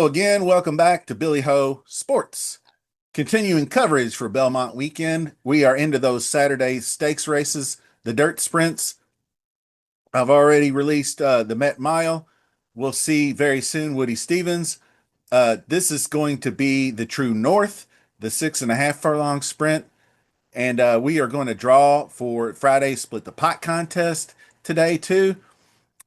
again. Welcome back to Billy Ho Sports. Continuing coverage for Belmont weekend. We are into those Saturday stakes races, the dirt sprints. I've already released the Met Mile. We'll see very soon Woody Stevens. This is going to be the True North, the 6.5 furlong sprint. And we are going to draw for Friday Split the Pot contest today, too.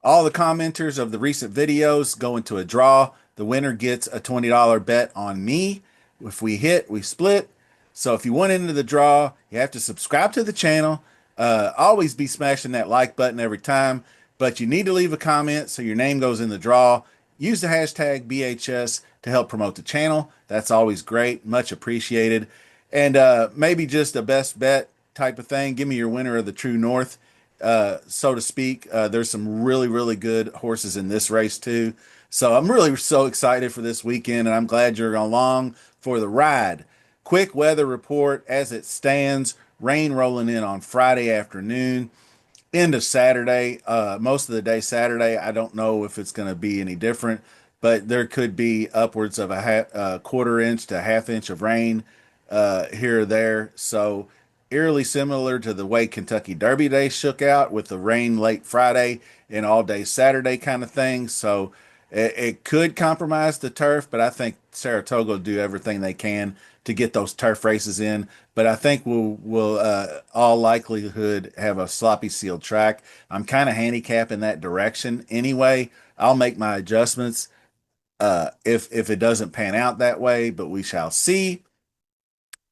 All the commenters of the recent videos go into a draw. The winner gets a $20 bet on me. If we hit, we split. So if you want into the draw, you have to subscribe to the channel. Always be smashing that like button every time, but you need to leave a comment so your name goes in the draw. Use the hashtag BHS to help promote the channel. That's always great. Much appreciated. And maybe just a best bet type of thing. Give me your winner of the True North, so to speak. There's some really, really good horses in this race too. So I'm really so excited for this weekend, and I'm glad you're along for the ride. Quick weather report as it stands. Rain rolling in on Friday afternoon into Saturday. Most of the day Saturday. I don't know if it's going to be any different, but there could be upwards of a quarter inch to half inch of rain here or there. So eerily similar to the way Kentucky Derby Day shook out with the rain late Friday and all day Saturday kind of thing. So it could compromise the turf, but I think Saratoga will do everything they can to get those turf races in. But I think we'll all likelihood have a sloppy sealed track. I'm kind of handicapping that direction anyway. I'll make my adjustments if it doesn't pan out that way, but we shall see.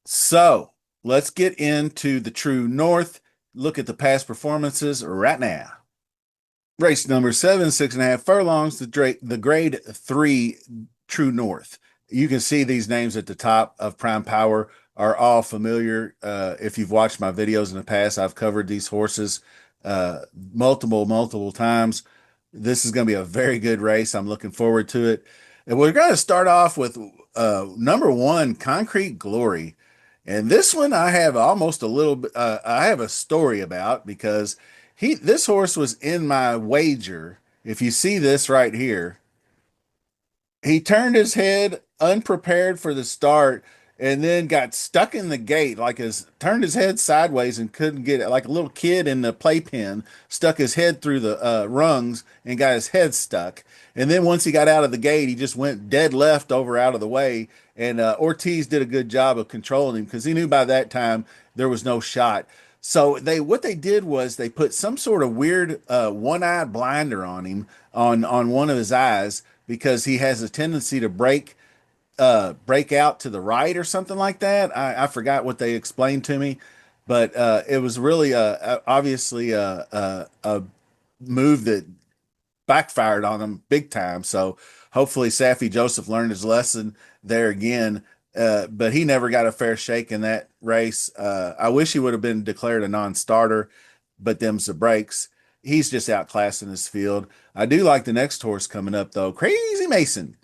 So let's get into the True North. Look at the past performances right now. Race number 7, 6.5 furlongs, the grade 3 True North. You can see these names at the top of Prime Power are all familiar. If you've watched my videos in the past, I've covered these horses multiple times. This is going to be a very good race. I'm looking forward to it. And we're going to start off with number 1, Concrete Glory. And this one I have almost a little bit, I have a story about because this horse was in my wager. If you see this right here, he turned his head unprepared for the start and then got stuck in the gate, turned his head sideways and couldn't get it, like a little kid in the playpen, stuck his head through the rungs and got his head stuck. And then once he got out of the gate, he just went dead left over out of the way. And Ortiz did a good job of controlling him because he knew by that time there was no shot. So what they did was they put some sort of weird one-eyed blinder on him on one of his eyes because he has a tendency to break out to the right or something like that. I forgot what they explained to me, but it was really obviously a move that backfired on him big time. So hopefully Saffie Joseph learned his lesson there again. But he never got a fair shake in that race. I wish he would have been declared a non-starter, but them's the breaks. He's just outclassing his field. I do like the next horse coming up, though. Crazy Mason.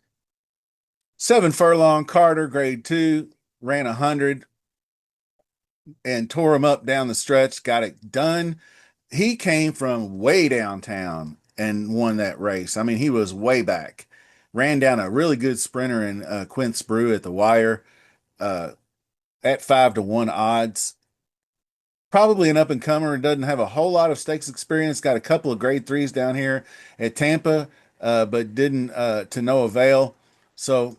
7 furlong Carter, grade 2, ran 100 and tore him up down the stretch, got it done. He came from way downtown and won that race. I mean, he was way back. Ran down a really good sprinter in Quince Brew at the wire at 5-1 odds. Probably an up-and-comer and doesn't have a whole lot of stakes experience. Got a couple of grade 3s down here at Tampa, but didn't to no avail. So,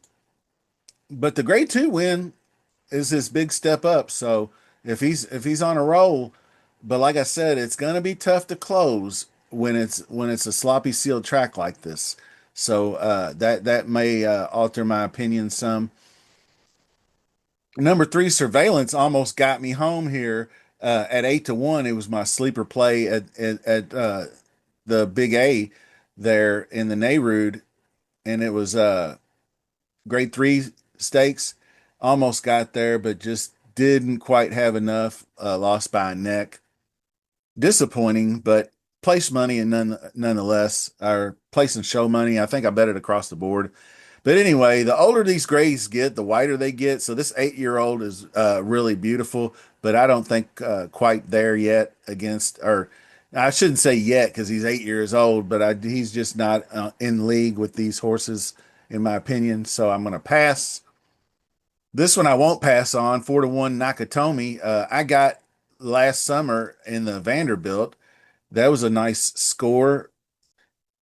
but the grade 2 win is his big step up. So if he's on a roll, but like I said, it's gonna be tough to close when it's a sloppy sealed track like this. So that may alter my opinion some. Number 3, Surveillance, almost got me home here at 8-1. It was my sleeper play at the Big A there in the Nayrud, and it was grade 3 stakes. Almost got there, but just didn't quite have enough. Lost by a neck. Disappointing, but place money and nonetheless, or place and show money. I think I bet it across the board. But anyway, the older these grades get, the whiter they get. So this 8-year-old is really beautiful, but I don't think quite there yet against, or I shouldn't say yet because he's 8 years old, but he's just not in league with these horses in my opinion. So I'm going to pass. This one I won't pass on. 4-1 Nakatomi. I got last summer in the Vanderbilt. That was a nice score,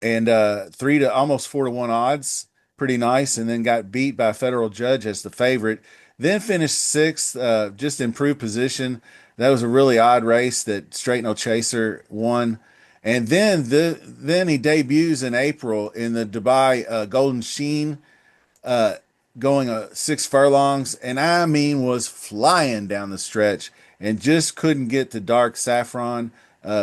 and three to almost 4-1 odds, pretty nice. And then got beat by a federal judge as the favorite. Then finished sixth, just improved position. That was a really odd race that Straight No Chaser won. And then he debuts in April in the Dubai Golden Sheen, uh, going 6 furlongs, and I mean was flying down the stretch and just couldn't get to Dark Saffron,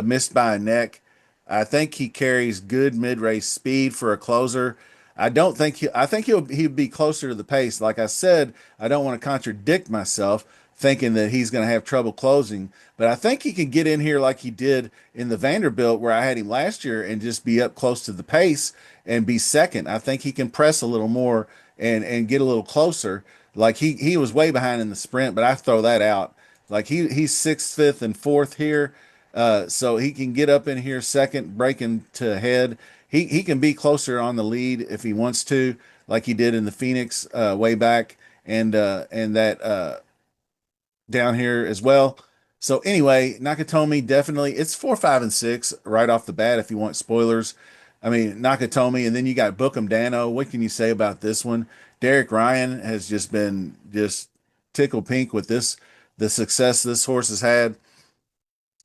missed by a neck. I think he carries good mid-race speed for a closer. I think he'll be closer to the pace. Like I said, I don't want to contradict myself thinking that he's going to have trouble closing, but I think he can get in here like he did in the Vanderbilt where I had him last year and just be up close to the pace and be second. I think he can press a little more and get a little closer. Like he was way behind in the sprint, but I throw that out. Like he's sixth, fifth, and fourth here. So he can get up in here second, breaking to head. He can be closer on the lead if he wants to, like he did in the Phoenix way back, and that down here as well. So anyway, Nakatomi definitely it's 4, 5, and 6 right off the bat if you want spoilers. I mean Nakatomi, and then you got Bookham Dano. What can you say about this one? Derek Ryan has just been just tickle pink with the success this horse has had.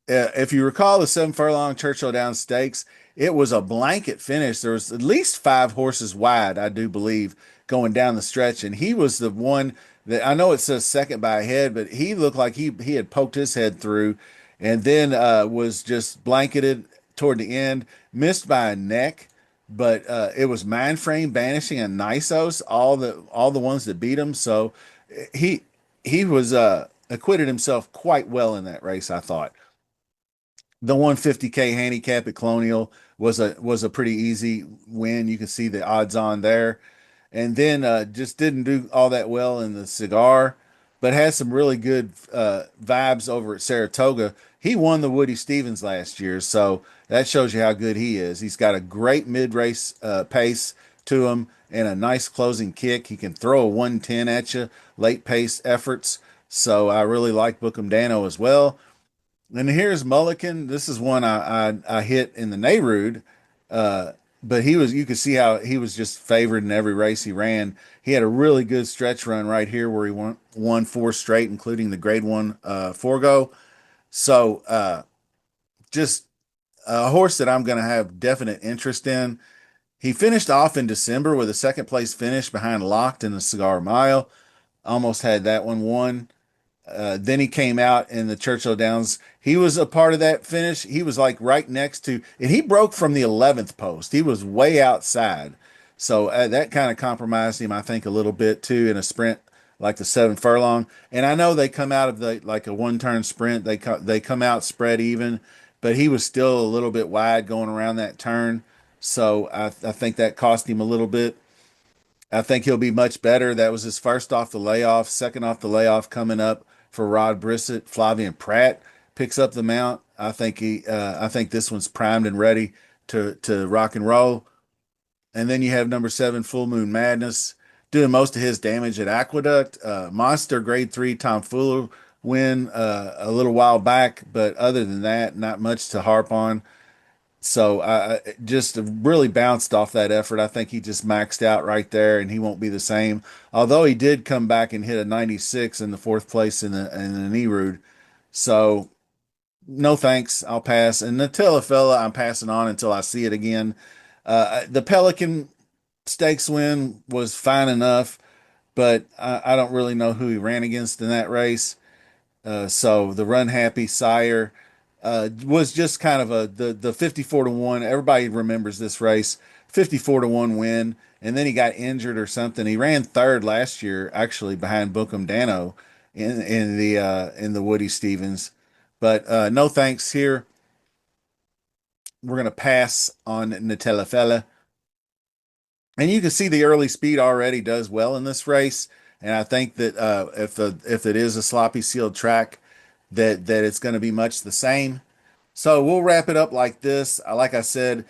If you recall the 7 furlong Churchill Downs Stakes, it was a blanket finish. There was at least 5 horses wide, I do believe, going down the stretch, and he was the one that I know it says second by a head, but he looked like he had poked his head through, and then was just blanketed toward the end, missed by a neck. But it was Mindframe, Banishing, and Nisos, all the ones that beat him. So he he was acquitted himself quite well in that race, I thought. The 150K handicap at Colonial was a pretty easy win. You can see the odds on there, and then just didn't do all that well in the cigar, but has some really good vibes over at Saratoga. He won the Woody Stevens last year, so that shows you how good he is. He's got a great mid-race pace to him and a nice closing kick. He can throw a 110 at you, late pace efforts. So I really like Bookham Dano as well. And here's Mulligan. This is one I hit in the Nehrude, uh, but you could see how he was just favored in every race he ran. He had a really good stretch run right here where he won 4 straight, including the Grade One Forgo. So just a horse that I'm going to have definite interest in. He finished off in December with a second place finish behind Locked in the Cigar Mile. Almost had that one won. Then he came out in the Churchill Downs. He was a part of that finish. He was like right next to, and he broke from the 11th post. He was way outside. So that kind of compromised him, I think, a little bit too in a sprint like the 7 furlong. And I know they come out of the like a one-turn sprint. They come out spread even, but he was still a little bit wide going around that turn. So I think that cost him a little bit. I think he'll be much better. That was his first off the layoff, second off the layoff coming up for Rod Brissett. Flavian Pratt picks up the mount. I think this one's primed and ready to rock and roll. And then you have number 7, Full Moon Madness, doing most of his damage at Aqueduct. Monster Grade 3 Tom Fuller win a little while back, but other than that, not much to harp on. So I just really bounced off that effort. I think he just maxed out right there, and he won't be the same. Although he did come back and hit a 96 in the fourth place in the Nerud. So no thanks. I'll pass. And Nutella fella, I'm passing on until I see it again. The Pelican Stakes win was fine enough, but I don't really know who he ran against in that race. So the Run Happy Sire was just kind of the 54-1. Everybody remembers this race, 54-1 win, and then he got injured or something. He ran third last year, actually behind Bookham Dano in the Woody Stevens. But no thanks here. We're gonna pass on Nutella Fella. And you can see the early speed already does well in this race. And I think that if it is a sloppy sealed track, that it's going to be much the same. So we'll wrap it up like this. Like I said,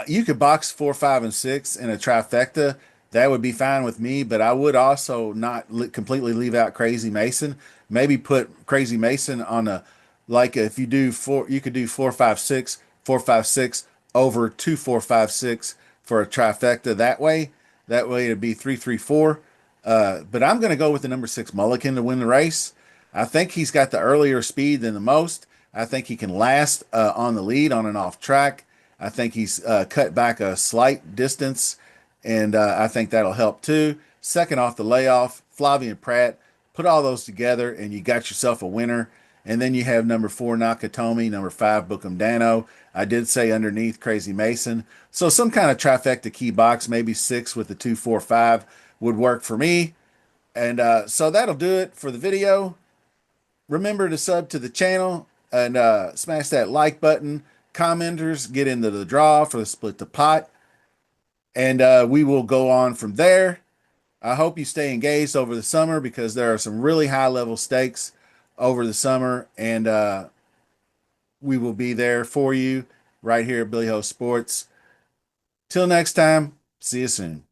you could box 4, 5, and 6 in a trifecta. that would be fine with me. But I would also not completely leave out Crazy Mason. Maybe put Crazy Mason on a, like if you do four, you could do 4, 5, 6, 4, 5, 6 over 2, 4, 5, 6 for a trifecta that way. That way it'd be 3, 3, 4. But I'm going to go with the number 6 Mulligan to win the race. I think he's got the earlier speed than the most. I think he can last on the lead on and off track. I think he's cut back a slight distance, and I think that'll help too. Second off the layoff, Flavian Pratt. Put all those together, and you got yourself a winner. And then you have number 4 Nakatomi, number 5 Bookham Dano. I did say underneath Crazy Mason. So some kind of trifecta key box, maybe 6 with the 2, 4, 5 would work for me. And so that'll do it for the video. Remember to sub to the channel and smash that like button. Commenters get into the draw for the split the pot. And we will go on from there. I hope you stay engaged over the summer because there are some really high level stakes over the summer. And we will be there for you right here at Billy Ho Sports. Till next time, see you soon.